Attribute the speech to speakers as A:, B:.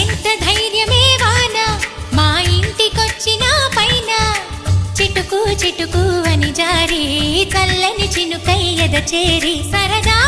A: ఎంత ధైర్యమే వాన మా ఇంటికొచ్చిన పైన చిటుకు చిటుకు అని జారి చల్లని చినుకై ఎద చేరి సరదా